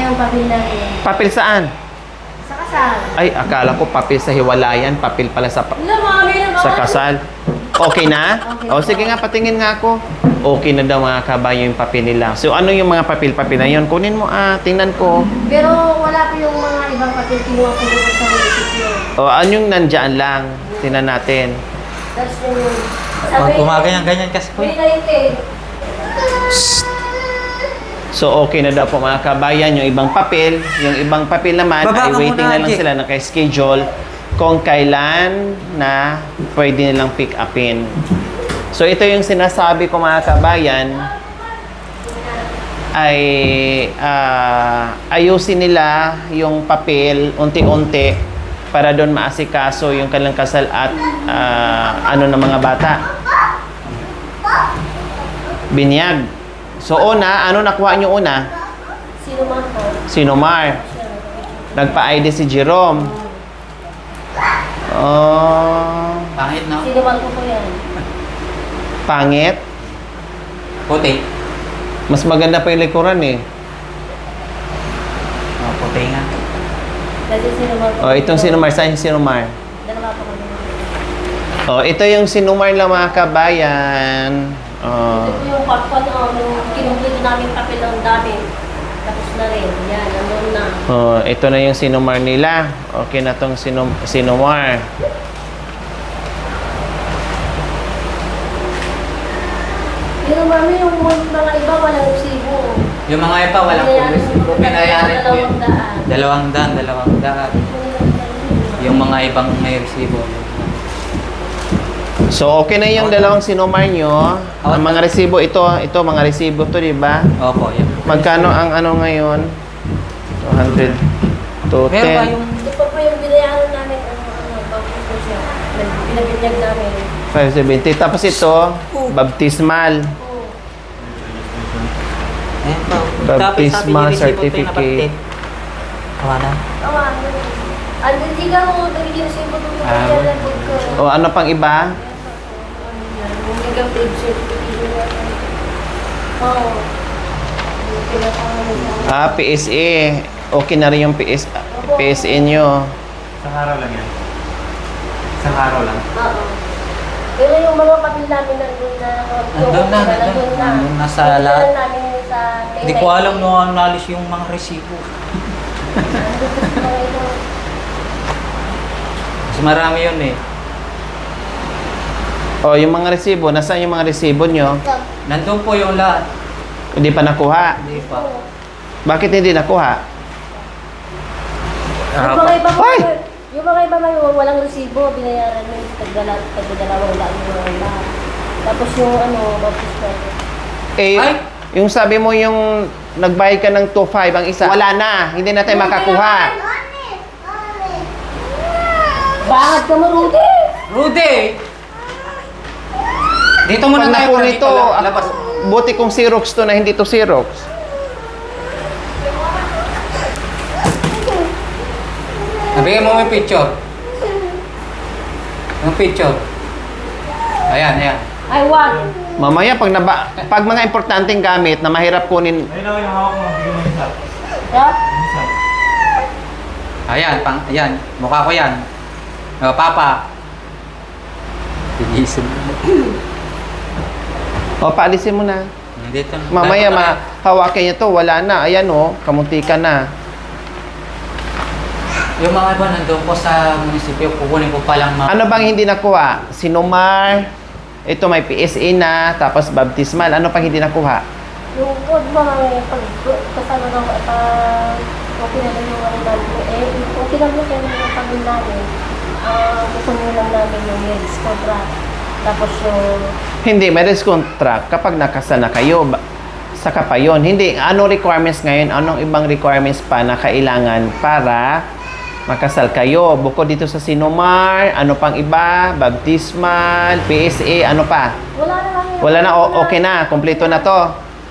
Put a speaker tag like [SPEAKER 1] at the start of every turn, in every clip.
[SPEAKER 1] ng papel natin.
[SPEAKER 2] Papel saan?
[SPEAKER 1] Sa kasal.
[SPEAKER 2] Ay, akala ko papel sa hiwalayan. Papel pala sa,
[SPEAKER 1] Wala, mami na
[SPEAKER 2] sa kasal. Okay na?
[SPEAKER 1] Okay.
[SPEAKER 2] O, sige nga, patingin nga ako. Okay na daw mga kabayo yung papel nila. So, ano yung mga papel-papel na yun? Kunin mo, tingnan ko.
[SPEAKER 1] Pero wala pa yung mga ibang papel kinuha ko dito sa munisipyo.
[SPEAKER 2] O, ano yung nandyan lang? Tingnan natin.
[SPEAKER 1] That's yung...
[SPEAKER 3] Pag gumaganyan-ganyan kasi po.
[SPEAKER 1] May 90.
[SPEAKER 2] So, okay na daw po mga kabayan yung ibang papel. Yung ibang papel naman
[SPEAKER 3] Baba
[SPEAKER 2] ay
[SPEAKER 3] ka
[SPEAKER 2] waiting
[SPEAKER 3] muna,
[SPEAKER 2] na lang
[SPEAKER 3] Ate.
[SPEAKER 2] sila, naka-schedule kung kailan na pwede nilang pick upin. So, ito yung sinasabi ko mga kabayan ay ayusin nila yung papel unti-unti para doon maasikaso yung kanilang kasal at ng mga bata. Binyag. So, una, ano nakuha nyo una?
[SPEAKER 1] Sino man po?
[SPEAKER 2] Sinomar. Nagpa-ID si Jerome. Oh,
[SPEAKER 3] Pangit na.
[SPEAKER 1] Sino man po yan?
[SPEAKER 2] pangit.
[SPEAKER 3] Puti.
[SPEAKER 2] Mas maganda pa yung likuran eh.
[SPEAKER 3] Oh, puti nga.
[SPEAKER 1] Kasi sino man po?
[SPEAKER 2] Oh, itong Sinomar. Saan yung Sinomar?
[SPEAKER 1] Dalawa po kami.
[SPEAKER 2] Oh, ito yung Sinomar lang mga kabayan. Oh.
[SPEAKER 1] Ito po yung pakpan yung kinumplito namin papel ng dami. Tapos na rin. Yan, nandun na.
[SPEAKER 2] Oh, ito na yung Sinomar nila. Okay na tong Sinomar.
[SPEAKER 1] Yung mami, yung mga iba walang resibo.
[SPEAKER 3] Yung mga iba, walang
[SPEAKER 1] Binayaran
[SPEAKER 3] resibo.
[SPEAKER 1] yung
[SPEAKER 3] Binayaran po yun.
[SPEAKER 1] 200.
[SPEAKER 3] 200. Yung mga ibang may resibo.
[SPEAKER 2] So, okay na yung dalawang Sinomar nyo. Ang mga resibo, ito mga resibo to, di ba?
[SPEAKER 3] Opo, yun.
[SPEAKER 2] Magkano ang ano ngayon? 200.
[SPEAKER 3] Meron ba
[SPEAKER 2] 210.
[SPEAKER 3] yung...
[SPEAKER 1] Ito pa po yung binayaran namin, bago po siya. Pinabinyag namin.
[SPEAKER 2] 570. Tapos ito, baptismal.
[SPEAKER 1] Oo.
[SPEAKER 3] Ayan po.
[SPEAKER 2] Baptismal
[SPEAKER 3] Tapos sabi ni resibo,
[SPEAKER 2] certificate.
[SPEAKER 3] Tawa na.
[SPEAKER 1] Tama. Ano, hindi ka mo, nagiging resibo ito yung
[SPEAKER 3] Ah,
[SPEAKER 1] binayaran po ko.
[SPEAKER 2] O ano pang iba?
[SPEAKER 1] Yung negative certificate. Oo. Yung pinaka-
[SPEAKER 2] PSA. Okay na rin yung PSA nyo.
[SPEAKER 3] Isang araw lang yan. Isang araw lang.
[SPEAKER 1] Oo. Pero yung mga papel namin nandun na.
[SPEAKER 3] Nandun na sa
[SPEAKER 1] Nandun
[SPEAKER 3] lahat.
[SPEAKER 1] namin sa
[SPEAKER 3] Hindi ko alam no analyze yung mga resibo. Mas marami yun eh.
[SPEAKER 2] O yung mga resibo, nasaan yung mga resibo nyo?
[SPEAKER 3] Nandun po yung lahat.
[SPEAKER 2] Hindi pa nakuha.
[SPEAKER 3] Hindi pa.
[SPEAKER 2] Bakit hindi nakuha?
[SPEAKER 1] Yung mga iba po,
[SPEAKER 2] Ay!
[SPEAKER 1] yung mga iba may walang resibo, binayaran mo yung tagdalawang daan yung mga iba. Tapos yung baptismal.
[SPEAKER 2] Eh,
[SPEAKER 3] Ay!
[SPEAKER 2] yung sabi mo yung nagbayad ka ng 2.5 ang isa, wala na. Hindi na tayo makakuha.
[SPEAKER 1] Bakit ka mo, Rudy?
[SPEAKER 3] Rudy! Dito muna
[SPEAKER 2] Pag
[SPEAKER 3] tayo.
[SPEAKER 2] nakuha
[SPEAKER 3] Dito
[SPEAKER 2] nito,
[SPEAKER 3] labas.
[SPEAKER 2] buti kong Xerox to na hindi to Xerox.
[SPEAKER 3] Nabigyan mo yung picture. Yung picture. Ayan, ayan.
[SPEAKER 1] I want.
[SPEAKER 2] Mamaya pag mga importanteng gamit na mahirap kunin,
[SPEAKER 4] Ayun ako yung hawak mo. Bigyan mo isa.
[SPEAKER 1] Yeah?
[SPEAKER 4] Isa.
[SPEAKER 3] Ayan, ayan. Mukha ko yan. O, Papa. Tigisin mo.
[SPEAKER 2] o paalisin mo na.
[SPEAKER 3] Dito.
[SPEAKER 2] Mamaya
[SPEAKER 3] Dapat na-
[SPEAKER 2] mahawakin niya to, wala na. Ayan o, kamunti ka na.
[SPEAKER 3] Yung mga iba nandun po sa munisipyo, kukunin ko palang mga...
[SPEAKER 2] Ano bang hindi nakuha? Sinomar, ito may PSA na, tapos baptismal. Ano pang hindi nakuha?
[SPEAKER 1] Yung po, di ba may kasama ng okay na yung ano namin. Okay na po kayo yung pamilya namin. Kukunin lang namin yung years contract. Tapos yung...
[SPEAKER 2] Hindi, marriage contract kapag nakasal na kayo, saka pa yun. Hindi, ano requirements ngayon? Anong ibang requirements pa na kailangan para makasal kayo? Bukod dito sa Sinomar, ano pang iba? Baptismal, PSA, ano pa?
[SPEAKER 1] Wala na lang yun.
[SPEAKER 2] Wala na, okay na, kompleto na to.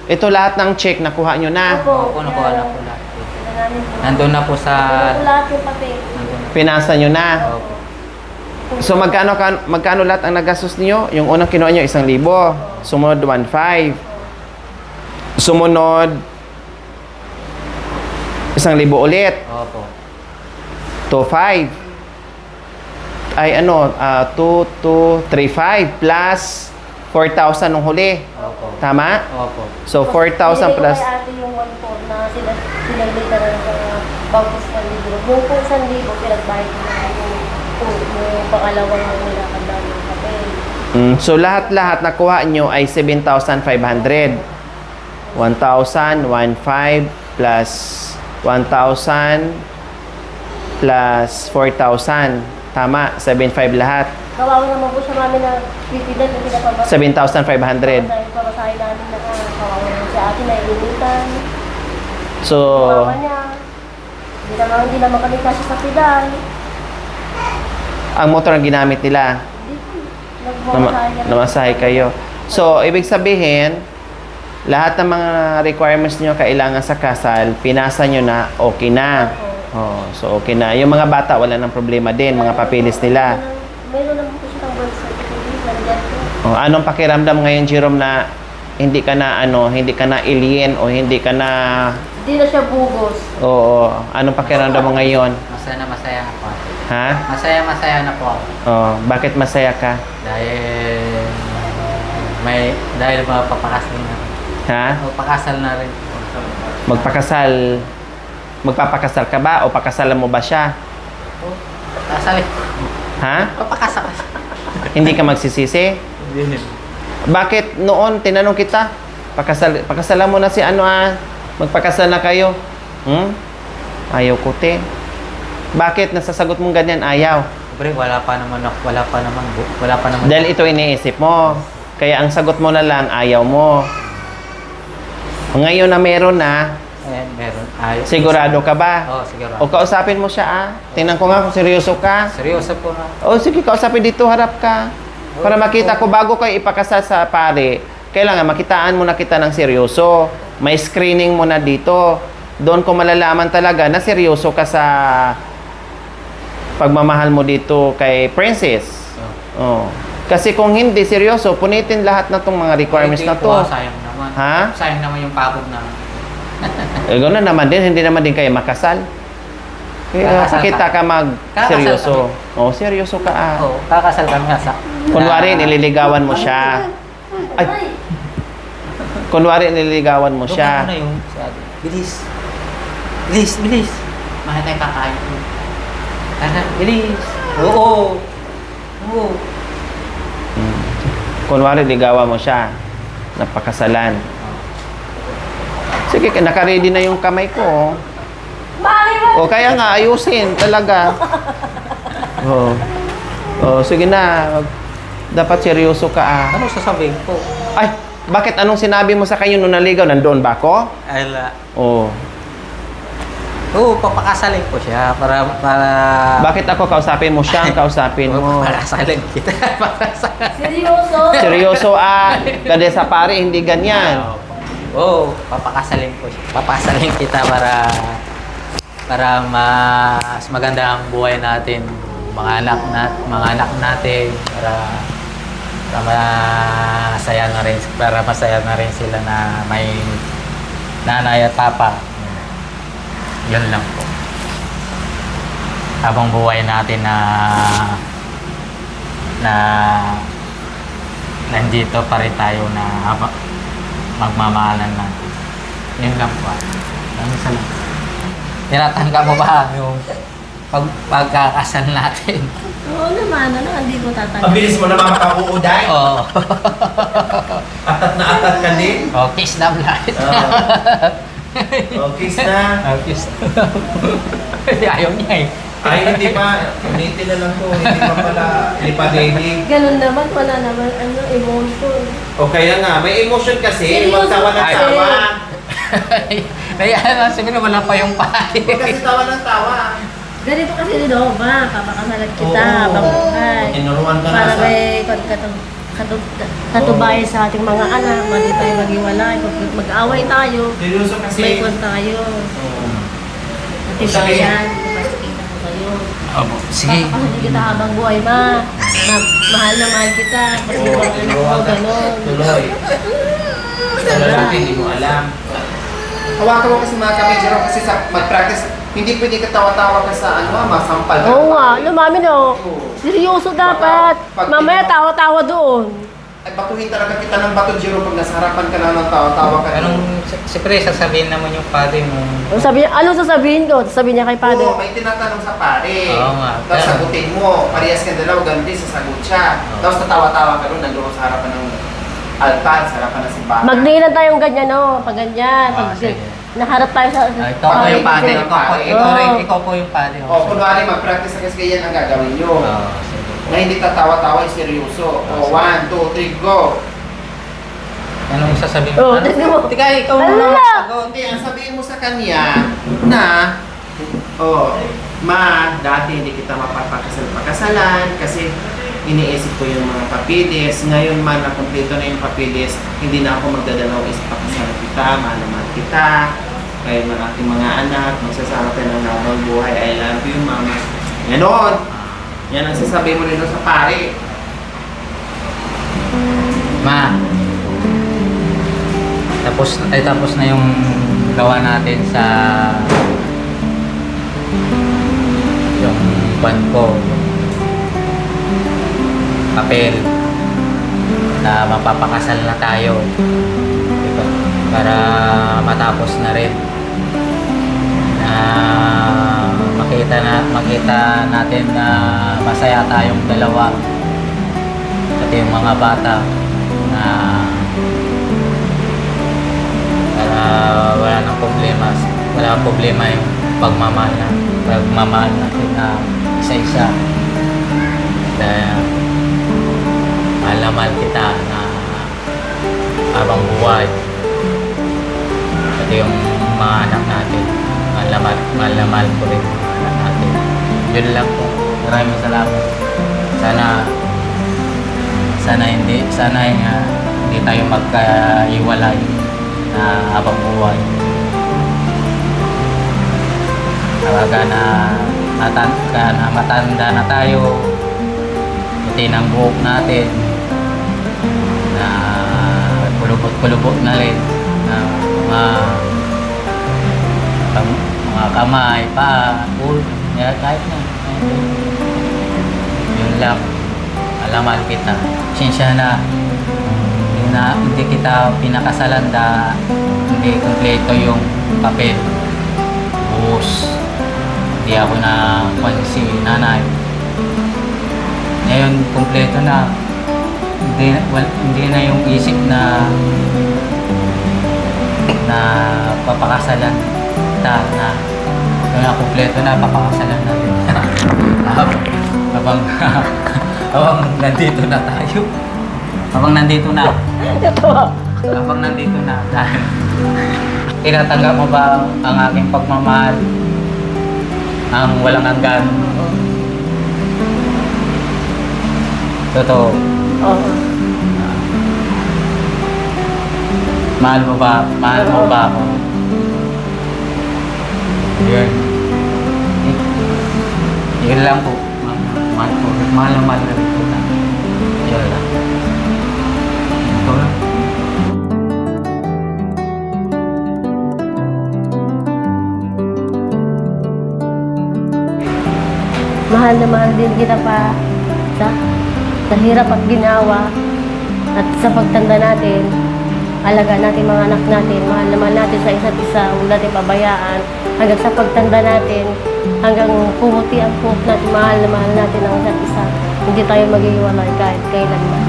[SPEAKER 2] Ito lahat ng check, nakuha nyo na.
[SPEAKER 3] Opo, nakuha na po lahat. Nandun na po sa...
[SPEAKER 1] Lahat yung papel.
[SPEAKER 3] Nandun na.
[SPEAKER 2] Pinasa nyo na.
[SPEAKER 3] Opo.
[SPEAKER 2] So magkano lahat ang nagastos niyo? Yung unang kinuha niyo 1,000, sumunod 1,500. Sumunod 1,000 ulit.
[SPEAKER 3] Opo.
[SPEAKER 2] 2,500. Ay ano, 2,235 plus 4,000 nung huli.
[SPEAKER 3] Opo.
[SPEAKER 2] Tama?
[SPEAKER 3] Opo.
[SPEAKER 2] So 4,000 plus
[SPEAKER 1] Kay ate yung 1,400 na sinalita na sa Bangkos ng libro. Yung kung 1,000, pinagbayad ko na yung pangalawang nilakad namin ng papel.
[SPEAKER 2] So lahat-lahat nakuha nyo ay 7,500. 1,000, 1,500 plus 1,000 plus 4,000. Tama, 7,500 lahat.
[SPEAKER 1] Kawawa naman po siya mami na pipidal na pinapabasa.
[SPEAKER 2] 7,500.
[SPEAKER 1] Pamasahe namin na kawawa naman si ate na iinitan.
[SPEAKER 2] So,
[SPEAKER 1] Kawawa niya. Hindi naman kami kasi sa pedal.
[SPEAKER 2] ang motor ang ginamit nila. Namasahe kayo. So, ibig sabihin, lahat ng mga requirements nyo kailangan sa kasal, pinasa nyo na, okay na. Oh, so, okay na. Yung mga bata, wala nang problema din, mga papilis nila.
[SPEAKER 1] Meron naman po siya ng birth certificate. Nandiyan po.
[SPEAKER 2] Oh, anong pakiramdam ngayon, Jerome, na hindi ka na, hindi ka na alien o hindi ka na,
[SPEAKER 1] Hindi na siya bugos.
[SPEAKER 2] oo, anong pakiramdam mo ngayon?
[SPEAKER 3] Masaya na po.
[SPEAKER 2] Ha?
[SPEAKER 3] Masaya na po ako.
[SPEAKER 2] Oh, bakit masaya ka?
[SPEAKER 3] Dahil mapapakasal na.
[SPEAKER 2] Ha?
[SPEAKER 3] Magpakasal na rin.
[SPEAKER 2] Magpapakasal ka ba o pakasalan mo ba siya?
[SPEAKER 3] Kasal.
[SPEAKER 2] Ha?
[SPEAKER 3] Papakasal.
[SPEAKER 2] Hindi ka magsisisi?
[SPEAKER 3] Hindi.
[SPEAKER 2] Bakit noon tinanong kita, pakasalan mo na si magpakasal na kayo? Ayaw ko, te. Bakit nasasagot mong ganyan? Ayaw.
[SPEAKER 3] Siyempre, wala pa naman.
[SPEAKER 2] Dahil ito iniisip mo. Kaya ang sagot mo na lang, ayaw mo. Ngayon na meron na,
[SPEAKER 3] Ayan, meron.
[SPEAKER 2] sigurado ka ba?
[SPEAKER 3] Oo, sigurado.
[SPEAKER 2] O kausapin mo siya, Tingnan ko nga kung seryoso ka.
[SPEAKER 3] Seryoso po na.
[SPEAKER 2] O sige, kausapin dito, harap ka. Para makita ko, bago kayo ipakasal sa pare, kailangan makitaan mo na kita ng seryoso. May screening mo na dito. Doon ko malalaman talaga na seryoso ka sa pagmamahal mo dito kay Princess. Oh. Kasi kung hindi seryoso, punitin lahat na tong mga requirements na to.
[SPEAKER 3] Sayang naman.
[SPEAKER 2] Ha?
[SPEAKER 3] Sayang naman yung pagod na.
[SPEAKER 2] Gano'n naman din, hindi naman din kayo makasal. Kaya
[SPEAKER 3] Kakasal
[SPEAKER 2] kita ka mag-seryoso.
[SPEAKER 3] Kakasal
[SPEAKER 2] Oh, seryoso ka
[SPEAKER 3] Oo, kakasal kami sa.
[SPEAKER 2] Kunwari, nililigawan mo siya. Ay! Kunwari, nililigawan mo siya.
[SPEAKER 3] Doon na yung bilis. Bilis. Mahal tayo kakain. Bilis. Oo.
[SPEAKER 2] Kunwari, ligawan mo siya. Napakasalan. Sige, naka-ready na yung kamay ko. O kaya nga, ayusin talaga. Sige na. Dapat seryoso ka.
[SPEAKER 3] Ano sasabihin ko?
[SPEAKER 2] Ay, bakit anong sinabi mo sa kayo nung naligaw? Nandoon ba ako?
[SPEAKER 3] Papakasalin ko siya para
[SPEAKER 2] Bakit ako kausapin mo siya? Ang kausapin mo.
[SPEAKER 3] Pakasalin kita.
[SPEAKER 1] Seryoso?
[SPEAKER 2] Seryoso Kasi sa pare, hindi ganyan.
[SPEAKER 3] Papakasalin ko siya. Papakasalin kita para mas maganda ang buhay natin, mga anak natin, para masaya na rin sila na may nanay at papa. Yun lang po. Habang buhay natin na nandito pa rin tayo na magmamahalan natin. Yun lang po. Maraming salamat. Tinatanggap mo ba yung pagkakasal natin?
[SPEAKER 1] Oo naman, hindi ko tatanggap.
[SPEAKER 2] Mabilis mo naman makauuday.
[SPEAKER 3] Oo.
[SPEAKER 2] Atat na atat ka din.
[SPEAKER 3] Kiss na blind.
[SPEAKER 2] Kiss na.
[SPEAKER 3] Kiss na. Ayaw niya eh.
[SPEAKER 2] Ay, hindi pa. Ulitin na lang to. Hindi pa daily.
[SPEAKER 1] Ganun naman, wala naman, emotion.
[SPEAKER 2] O kaya nga, may emotion kasi.
[SPEAKER 1] Seryoso
[SPEAKER 2] Magtawa ng
[SPEAKER 1] kasi.
[SPEAKER 2] tawa.
[SPEAKER 3] Naya, sabi na wala pa yung party.
[SPEAKER 2] Huwag kasi tawa ng tawa.
[SPEAKER 1] Ganito kasi rin papakasalan kita,
[SPEAKER 2] Oo.
[SPEAKER 1] pabuhay.
[SPEAKER 2] Tinuruan ka na
[SPEAKER 1] Para
[SPEAKER 2] sa...
[SPEAKER 1] may katubayan sa ating mga anak, hindi tayo maghiwalay, mag-away tayo,
[SPEAKER 2] Seryoso kasi.
[SPEAKER 1] may kwan tayo. Katibayan, kita ko tayo.
[SPEAKER 3] Sige.
[SPEAKER 1] Papakasalan kita habang buhay, mahal na mahal kita, kasi mga anak mo, gano'n.
[SPEAKER 2] Tuloy. Wala natin, hindi mo alam. Hawakan mo kasi mga kamay, Jerome, kasi sa mag-practice, hindi pwede ka tawa-tawa ka sa masampal ka.
[SPEAKER 1] Oo nga, lumami no. Seryoso dapat.
[SPEAKER 2] Pag-
[SPEAKER 1] Mamaya tawa-tawa doon.
[SPEAKER 2] Ay, batuhin talaga kita ng bato, Jerome, pag nasa harapan ka na ng tawa-tawa ka.
[SPEAKER 3] Siyempre, sasabihin naman yung padre mo.
[SPEAKER 1] Anong sasabihin ko? Sasabihin niya kay Father.
[SPEAKER 2] Oo, may tinatanong sa pare.
[SPEAKER 3] Oo nga.
[SPEAKER 2] Tapos sagutin mo, parehas ka dalawa, ganun din, sasagot siya.
[SPEAKER 3] Oo.
[SPEAKER 2] Tapos tatawa-tawa ka doon, nandoon sa harapan ng altar, sa harapan ng simbahan.
[SPEAKER 1] Magdiinan tayong ganyan, no? Pag ganyan.
[SPEAKER 3] Ah,
[SPEAKER 1] Pag
[SPEAKER 3] sige.
[SPEAKER 1] naharap tayo sa...
[SPEAKER 3] Ito po yung padre. Ikaw po yung padre.
[SPEAKER 2] O, kunwari, mag-practice na kasi yan ang gagawin nyo.
[SPEAKER 3] Oo, sige.
[SPEAKER 2] Na hindi tatawa-tawa, seryoso. O, 1, 2, 3, go!
[SPEAKER 3] Anong sasabihin
[SPEAKER 1] Oo,
[SPEAKER 3] mo?
[SPEAKER 1] tignan mo.
[SPEAKER 3] Tika, ikaw
[SPEAKER 1] Ano
[SPEAKER 3] muna
[SPEAKER 1] na?
[SPEAKER 3] magsagot.
[SPEAKER 2] Hindi, ang sabihin mo sa kanya na, ma, dati hindi kita mapapakasalan kasi iniisip ko yung mga papilis. Ngayon man, nakumpleto na yung papilis, hindi na ako magdadalaw isip pakasalan kita, mahal na mahal kita. Kayo man aking mga anak, magsasama tayo ng habang buhay. I love you, mama. Ganon. Yan ang sasabihin mo rin sa pare.
[SPEAKER 3] Ma, tapos na yung gawa natin sa yung ban ko, papel na mapapakasal na tayo, diba? Para matapos na rin na makita natin na masaya tayong dalawa, pati yung mga bata, na wala nang problema yung pagmamahal natin na isa-isa, dahil mahal na mahal kita na habang buhay, pati yung mga anak natin, mahal na mahal ko rin yung mga anak natin. Yun lang po, maraming salamat. Sana hindi tayo magkaiwalay na habang buhay. Talaga na matanda na tayo, puti ng buhok natin, na kulubot na rin, na mga kamay, paa, ulo, kahit na. Yun lang. Alaman kita. Sinsya na hindi kita pinakasalan hindi kompleto yung papel. Buhos. Hindi ako na si nanay. Ngayon, kompleto na. Hindi na yung isip na papakasalan kita na kompleto na, papakasalan natin. Habang nandito na tayo. Habang nandito na. Dahil tinatanggap mo ba ang aking pagmamahal? Ang walang hanggan? Totoo.
[SPEAKER 1] Oo.
[SPEAKER 3] Mahal mo ba ako? Yun. Yun lang po. Mahal na rin po na. Yun lang. Ito lang.
[SPEAKER 1] Mahal na mahal din kita pa sa hirap at ginawa at sa pagtanda natin. Alaga natin mga anak natin, mahal naman natin sa isa't isa, huwag natin pabayaan hanggang sa pagtanda natin, hanggang pumuti ang puwot natin, mahal na mahal natin ang isa't isa. Hindi tayo maghihiwalay kahit kailanman.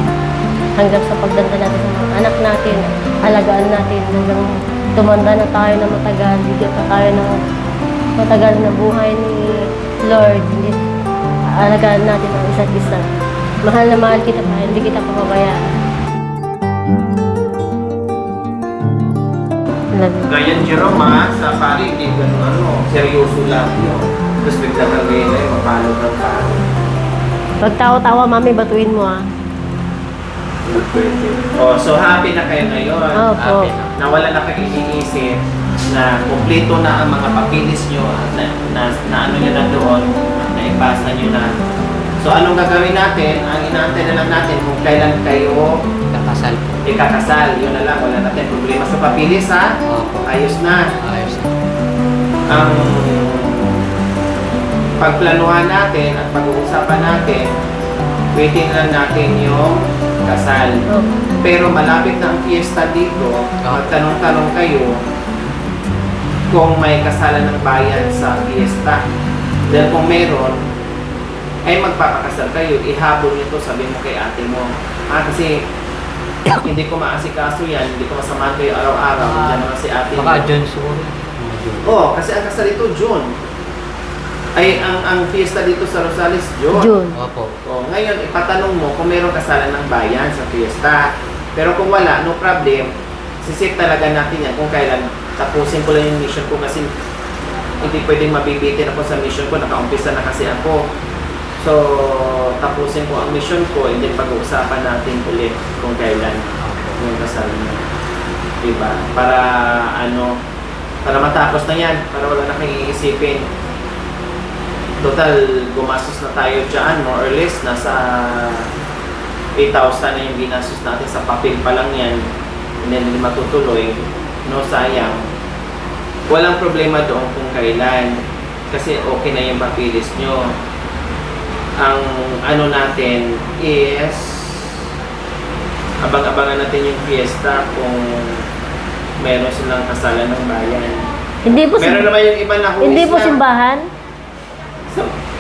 [SPEAKER 1] Hanggang sa pagtanda natin sa mga anak natin, alagaan natin hanggang tumanda na tayo na matagal, bigyan pa tayo ng matagal na buhay ni Lord. Hindi, alagaan natin ang isa't isa. Mahal na mahal kita pa, hindi kita papabayaan.
[SPEAKER 2] Ganyan, Jerome, sa pari, hindi ganun seryoso lang yun. Tapos bigla kang ngayon ay mapalo ng tao.
[SPEAKER 1] Pag tawa-tawa, mami, batuin mo
[SPEAKER 2] So happy na kayo ngayon.
[SPEAKER 1] Opo.
[SPEAKER 2] Happy na. Nawala na kayo iniisip na kumpleto na ang mga papilis nyo na ano nyo na doon, na ipasa nyo na. So anong gagawin natin? Ang inaantay na lang natin kung kailan kayo
[SPEAKER 3] Kasal po.
[SPEAKER 2] Ikakasal, yun na lang, wala natin problema sa papilis ha.
[SPEAKER 3] Opo.
[SPEAKER 2] Ayos na.
[SPEAKER 3] Ayos na.
[SPEAKER 2] Ang pagplanuhan natin at pag-uusapan natin, waiting lang natin yung kasal.
[SPEAKER 1] Oh.
[SPEAKER 2] Pero malapit na ang fiesta dito, magtanong-tanong kayo kung may kasalan ng bayan sa fiesta. Dahil kung meron, ay magpapakasal kayo, ihabol nito, sabi mo kay ate mo. Kasi hindi ko maasikaso yan, hindi ko masamahan kayo araw-araw, dyan naman si ate mo.
[SPEAKER 3] Baka John siguro.
[SPEAKER 2] Oo, kasi ang kasal ito, June. Ay, ang fiesta dito sa Rosales, June.
[SPEAKER 1] June.
[SPEAKER 3] Opo.
[SPEAKER 2] O, ngayon, ipatanong mo kung mayroong kasalan ng bayan sa fiesta. Pero kung wala, no problem. Sisip talaga natin yan kung kailan. Tapusin ko lang yung mission ko kasi hindi pwedeng mabibitin ako sa mission ko. Nakaumpisa na kasi ako. So, tapusin ko ang mission ko and then pag-uusapan natin ulit kung kailan yung kasal niya. Diba? Para para matapos na yan. Para wala na kayong iisipin. Total, gumastos na tayo dyan, more or less, nasa 8,000 na yung ginastos natin sa papel pa lang yan. And then hindi matutuloy, no, sayang. Walang problema doon kung kailan. Kasi okay na yung papilis nyo. Ang natin is abang-abangan natin yung fiesta kung meron silang kasalan ng bayan.
[SPEAKER 1] Hindi po
[SPEAKER 2] Meron naman yung iba na huwis
[SPEAKER 1] hindi po
[SPEAKER 2] na.
[SPEAKER 1] simbahan.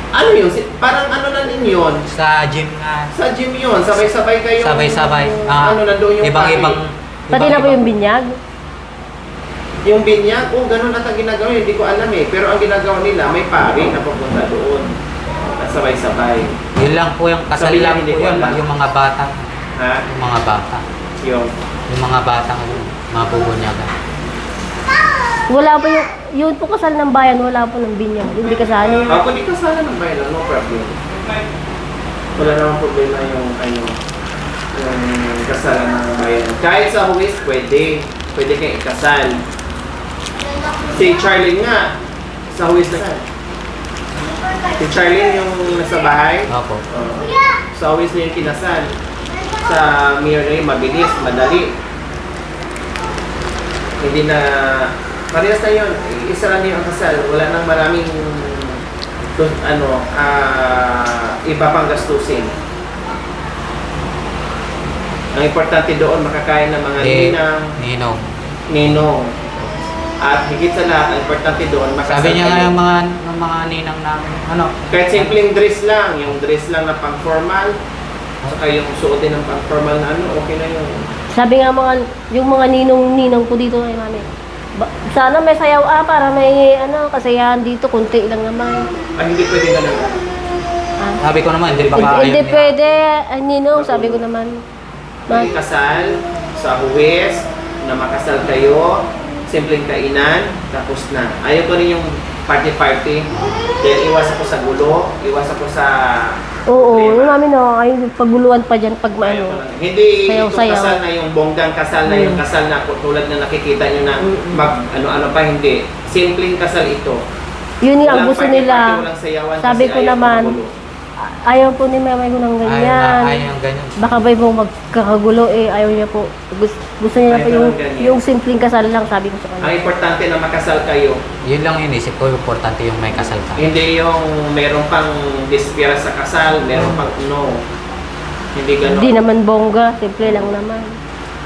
[SPEAKER 2] Ano yun? Parang na din yun?
[SPEAKER 3] Sa gym nga.
[SPEAKER 2] Sa gym yun, sabay-sabay kayo.
[SPEAKER 3] Sabay-sabay.
[SPEAKER 2] Nandun yung
[SPEAKER 3] Ibang-ibang.
[SPEAKER 1] Pati na po yung binyag.
[SPEAKER 2] Yung binyag, ganun at ang ginagawa yun, hindi ko alam eh. Pero ang ginagawa nila, may pari na pupunta doon. At sabay-sabay.
[SPEAKER 3] Yun lang po yung kasal
[SPEAKER 2] Sabi lang,
[SPEAKER 3] lang po
[SPEAKER 2] hindi ko
[SPEAKER 3] yun.
[SPEAKER 2] alam.
[SPEAKER 3] Yung mga bata.
[SPEAKER 2] Ha?
[SPEAKER 3] Yung mga bata.
[SPEAKER 2] Yung.
[SPEAKER 3] Yung mga bata yun. Mga bubunyagan.
[SPEAKER 1] Wala po yung po kasal ng bayan, wala po ng binyag. Hindi kasali.
[SPEAKER 2] Ako di kasala ng bayan, no problem. Wala namang problema yung yung kasalan ng bayan. Kahit sa huwis, pwede kang ikasal. Si Charlene nga, sa huwis na. Si Charlene yung nasa bahay.
[SPEAKER 3] Opo.
[SPEAKER 2] Sa huwis niya yung kinasal. Sa mayor na yun, mabilis, madali. Hindi na, parehas na yun, isa lang yung kasal. Wala nang maraming iba pang gastusin. Ang importante doon, makakain ng mga ninong. At higit sa lahat, ang importante doon, makasal
[SPEAKER 3] Sabi niya nga
[SPEAKER 2] kayo.
[SPEAKER 3] yung mga ninang namin.
[SPEAKER 2] Kahit simpleng dress lang, yung dress lang na pang-formal, saka yung suotin ng pang-formal na okay na yun.
[SPEAKER 1] Sabi nga yung mga ninong ko dito ay mami. Sana may sayaw para may kasayahan dito, kunti lang naman.
[SPEAKER 2] Hindi pwede na lang.
[SPEAKER 3] Sabi ko naman, hindi baka
[SPEAKER 1] Hindi
[SPEAKER 3] ayaw
[SPEAKER 1] pwede, ninong, sabi ko naman.
[SPEAKER 2] May kasal sa huwes, na makasal kayo, simpleng kainan, tapos na. Ayaw ko rin yung party-party. Dahil iwas ako sa gulo, iwas ako sa
[SPEAKER 1] Oo,
[SPEAKER 2] problema.
[SPEAKER 1] yung mami ay paguluan pa dyan pag
[SPEAKER 2] Ayaw ko
[SPEAKER 1] maano.
[SPEAKER 2] lang. Hindi ito
[SPEAKER 1] Sayaw-sayaw.
[SPEAKER 2] kasal na yung bonggang kasal na yung kasal na tulad na nakikita nyo na mag ano pa, hindi. Simpleng kasal ito.
[SPEAKER 1] Yun nga ang
[SPEAKER 2] Walang
[SPEAKER 1] gusto
[SPEAKER 2] party-party,
[SPEAKER 1] nila.
[SPEAKER 2] walang sayawan
[SPEAKER 1] Sabi
[SPEAKER 2] kasi
[SPEAKER 1] ko
[SPEAKER 2] ayaw
[SPEAKER 1] naman,
[SPEAKER 2] magulo.
[SPEAKER 1] ayaw po ni mama ko ng ganyan.
[SPEAKER 3] Ayaw yung ganyan.
[SPEAKER 1] Baka ba yung magkakagulo ayaw niya po. Gusto niya
[SPEAKER 2] Ayaw
[SPEAKER 1] po yung,
[SPEAKER 2] ng ganyan.
[SPEAKER 1] yung simpleng kasal lang, sabi ko sa
[SPEAKER 2] Ang
[SPEAKER 1] kanya.
[SPEAKER 2] importante na makasal kayo.
[SPEAKER 3] Yun lang inisip ko, importante yung may kasal ka.
[SPEAKER 2] Hindi yung meron pang dispira sa kasal, meron pang no. Hindi gano'n.
[SPEAKER 1] Hindi naman bongga, simple lang naman.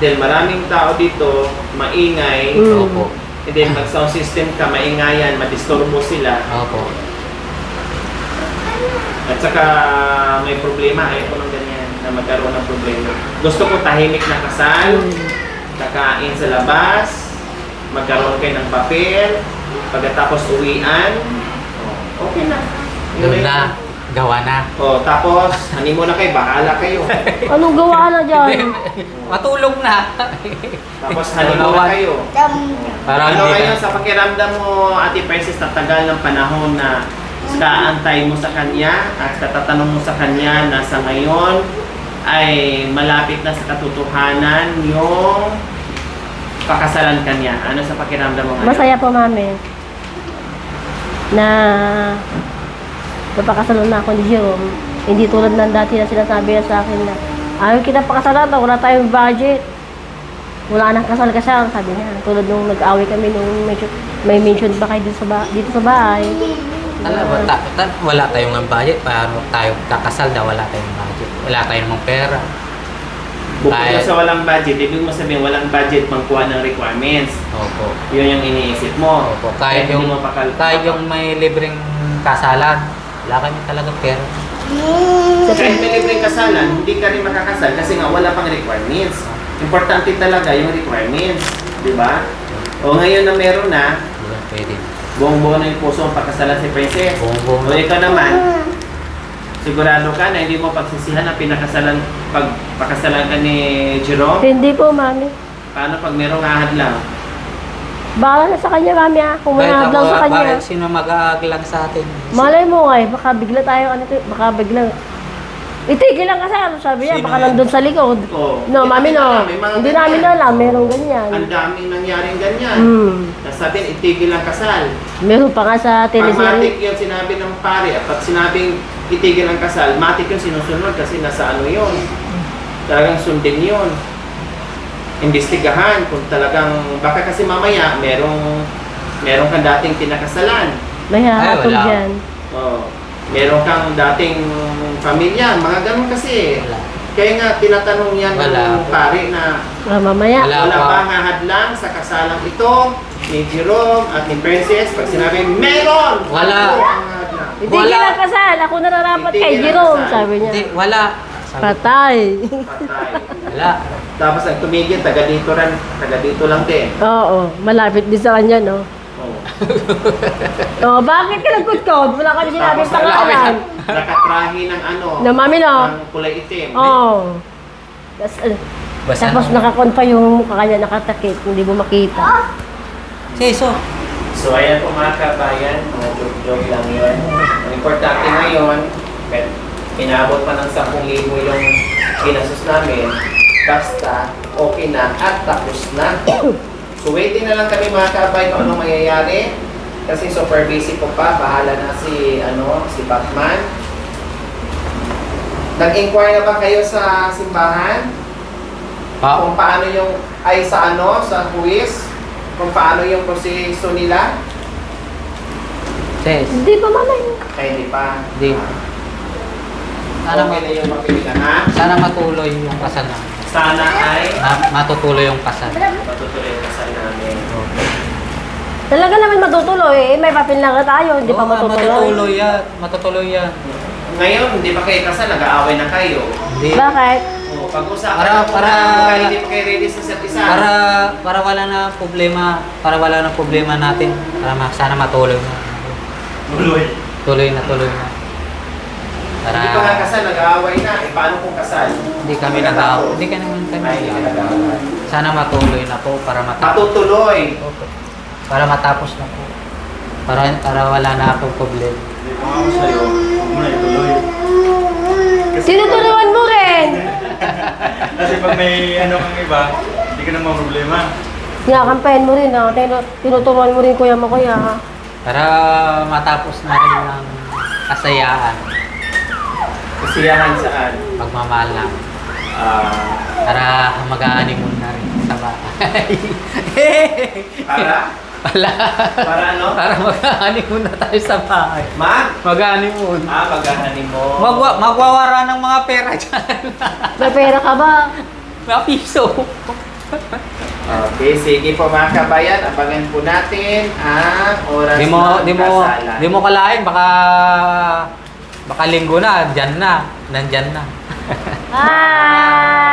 [SPEAKER 2] Dahil maraming tao dito, maingay.
[SPEAKER 3] Opo.
[SPEAKER 2] And then mag sound system ka, maingayan, madisturbo sila.
[SPEAKER 3] Opo.
[SPEAKER 2] At saka may problema, ayaw ko ng ganyan na magkaroon ng problema. Gusto ko tahimik na kasal, kakain sa labas, magkaroon kayo ng papel, pagkatapos uwian, okay na.
[SPEAKER 3] Yun na. Gawa na.
[SPEAKER 2] Tapos, honeymoon na kayo, bahala kayo.
[SPEAKER 1] Anong gawa na dyan?
[SPEAKER 3] Matulog na.
[SPEAKER 2] Tapos honeymoon na kayo.
[SPEAKER 3] Para
[SPEAKER 2] Ano
[SPEAKER 3] hindi
[SPEAKER 2] ngayon
[SPEAKER 3] ka...
[SPEAKER 2] sa pakiramdam mo, Ate Princess, na tagal ng panahon na kaantay mo sa kanya at katatanong mo sa kanya na sa ngayon ay malapit na sa katotohanan yung pakasalan kanya. Ano sa pakiramdam mo ngayon?
[SPEAKER 1] Masaya po mami na napakasalon na ako ni Jerome. Hindi tulad ng dati na sinasabi niya sa akin na Ayaw kita pakasalan, wala tayong budget. Wala nang kasal-kasal, sabi niya. Tulad nung nag-away kami nung may mention pa kayo dito sa bahay.
[SPEAKER 3] Alam mo, wala tayong ng budget. Paano tayo kakasal na wala tayong budget? Wala tayong mga pera.
[SPEAKER 2] Bukod
[SPEAKER 3] Kahit-
[SPEAKER 2] sa walang budget, ibig mo sabihin walang budget pangkuha ng requirements.
[SPEAKER 3] Opo.
[SPEAKER 2] Yun yung iniisip mo.
[SPEAKER 3] Opo. Kahit
[SPEAKER 2] hindi
[SPEAKER 3] yung,
[SPEAKER 2] mo
[SPEAKER 3] kahit yung may libreng kasalan, wala kami talaga pera.
[SPEAKER 2] Kahit may libreng kasalan, hindi ka rin makakasal kasi nga wala pang requirements. Importante talaga yung requirements, di ba? O ngayon na meron na,
[SPEAKER 3] Hindi lang pwede.
[SPEAKER 2] buong-buo na yung puso ang pagkasalan si Princess.
[SPEAKER 3] Buong-buong.
[SPEAKER 2] O ikaw naman, sigurado ka na hindi mo pagsisihan ang pagpakasalan ka ni Jerome?
[SPEAKER 1] Hindi po, mami.
[SPEAKER 2] Paano pag merong ahad lang?
[SPEAKER 1] Baka na sa kanya, mami, ah. Kung may
[SPEAKER 3] Kahit
[SPEAKER 1] hadlang sa kanya.
[SPEAKER 3] bakit sino mag-aaglang sa atin?
[SPEAKER 1] Malay mo nga, baka bigla tayo, baka biglang, itigil lang kasal, sabi niya,
[SPEAKER 3] Sino
[SPEAKER 1] baka
[SPEAKER 3] yan?
[SPEAKER 1] nandun sa likod.
[SPEAKER 2] Oo.
[SPEAKER 1] No, mami, no.
[SPEAKER 2] May mga
[SPEAKER 1] Hindi
[SPEAKER 2] ganyan.
[SPEAKER 1] namin alam, merong ganyan.
[SPEAKER 2] Ang daming nangyaring ganyan.
[SPEAKER 1] Hmm.
[SPEAKER 2] Nasabihin, itigil ang kasal.
[SPEAKER 1] Meron pa nga sa
[SPEAKER 2] Pag matik
[SPEAKER 1] teleserye.
[SPEAKER 2] yun sinabi ng pare at pag sinabing itigil ang kasal, matik yung sinusunod kasi nasa ano yun. Talagang sundin yun. Imbestigahan kung talagang, baka kasi mamaya merong kang dating pinakasalan.
[SPEAKER 1] May hahatol
[SPEAKER 3] wala.
[SPEAKER 1] dyan.
[SPEAKER 2] Oh, meron kang dating pamilya, mga ganun kasi.
[SPEAKER 3] Wala.
[SPEAKER 2] Kaya nga tinatanong yan
[SPEAKER 3] Wala.
[SPEAKER 2] ng pare na
[SPEAKER 1] Mamaya.
[SPEAKER 3] Wala.
[SPEAKER 2] wala
[SPEAKER 3] pa.
[SPEAKER 2] ba nga hadlang sa kasalang ito ni Jerome at ni Princess pag sinabi, meron!
[SPEAKER 3] Wala.
[SPEAKER 2] Ano ang hadlang?
[SPEAKER 1] Itigil
[SPEAKER 3] Wala.
[SPEAKER 1] ang kasal. Ako nararapat kay
[SPEAKER 2] Itigil ang
[SPEAKER 1] Jerome,
[SPEAKER 2] kasal.
[SPEAKER 1] sabi niya.
[SPEAKER 3] Hindi, wala. Sabi-
[SPEAKER 1] Patay.
[SPEAKER 2] Patay.
[SPEAKER 3] Wala.
[SPEAKER 2] Tapos ang tumigil, taga dito lang din.
[SPEAKER 1] Oo, malapit din sa kanya, no?
[SPEAKER 2] Oh.
[SPEAKER 1] Oh, bakit ka nagkutkod? Wala kami sinabi
[SPEAKER 2] Tapos
[SPEAKER 1] pangalan.
[SPEAKER 2] nakatrahi ng ano,
[SPEAKER 1] Na mami, no?
[SPEAKER 2] ng kulay itim.
[SPEAKER 1] Oo.
[SPEAKER 3] Basta
[SPEAKER 1] Tapos nakakonfa yung mukha kanya nakatakip, hindi mo makita.
[SPEAKER 3] Seso.
[SPEAKER 2] So ayan po mga kabayan, mga joke-joke lang yun. Ang importante ngayon, inaabot pa ng 10,000 yung ginastos namin, basta okay na at tapos na. So waiting na lang kami mga kabay kung anong mangyayari. Kasi super busy po pa, bahala na si Batman. Nag-inquire na ba kayo sa simbahan? Kung paano yung, sa huwis? Kung paano yung proseso nila?
[SPEAKER 3] Ses.
[SPEAKER 1] Hindi pa mamay.
[SPEAKER 2] Ay, hindi pa.
[SPEAKER 3] Hindi. Sana,
[SPEAKER 2] Okay na yung mapilitan, ha?
[SPEAKER 3] sana matuloy yung kasal namin.
[SPEAKER 2] Sana ay
[SPEAKER 3] Matutuloy yung kasal.
[SPEAKER 2] matutuloy ang kasal namin.
[SPEAKER 1] Talaga naman matutuloy. Eh, may papel lang na tayo, hindi pa
[SPEAKER 3] Oo nga,
[SPEAKER 1] matutuloy.
[SPEAKER 3] Matutuloy yan. Matutuloy yan.
[SPEAKER 2] Ngayon, hindi pa kayo kasal, nag-aaway na kayo.
[SPEAKER 3] Hindi.
[SPEAKER 1] Bakit?
[SPEAKER 2] O, pag-usapan
[SPEAKER 3] Para-
[SPEAKER 2] na kung
[SPEAKER 3] para-
[SPEAKER 2] ano kayo, hindi pa kayo ready sa isa't isa.
[SPEAKER 3] Para wala na problema natin. Sana matuloy na.
[SPEAKER 4] Tuloy.
[SPEAKER 3] Tuloy na. Para
[SPEAKER 2] Hindi pa nga kasal, nag-aaway na. Eh, paano kung kasal?
[SPEAKER 3] hindi kami nag-aaway. Hindi ka naman kami
[SPEAKER 2] Ay, hindi ka nag-aaway.
[SPEAKER 3] Sana matuloy na po para matapos.
[SPEAKER 2] Matutuloy.
[SPEAKER 3] Para matapos na po. Para wala na akong problema.
[SPEAKER 4] Hindi ko ako sa'yo. Huwag mo na ituloy.
[SPEAKER 1] Tinuturuan mo rin!
[SPEAKER 4] Kasi pag may ano kang iba, hindi ka na problema.
[SPEAKER 1] Kinakampahin mo rin, ha? Tinuturuan mo rin kuya mo, kuya, ha?
[SPEAKER 3] Para matapos na rin ng kasayaan.
[SPEAKER 2] Kasiyahan saan?
[SPEAKER 3] Pagmamahal na. Para mag-honeymoon na rin sa bahay.
[SPEAKER 2] Para? Para ano?
[SPEAKER 3] Para mag-honeymoon na tayo sa bahay. Mag-honeymoon.
[SPEAKER 2] Paghahanin mo.
[SPEAKER 3] Magwawara ng mga pera dyan.
[SPEAKER 1] May pera ka ba?
[SPEAKER 3] Mga piso.
[SPEAKER 2] Okay, sige po mga kabayan, abangan po natin ang oras ng kasalan.
[SPEAKER 3] Di mo kalain, baka linggo na, nandyan na.
[SPEAKER 1] Hi!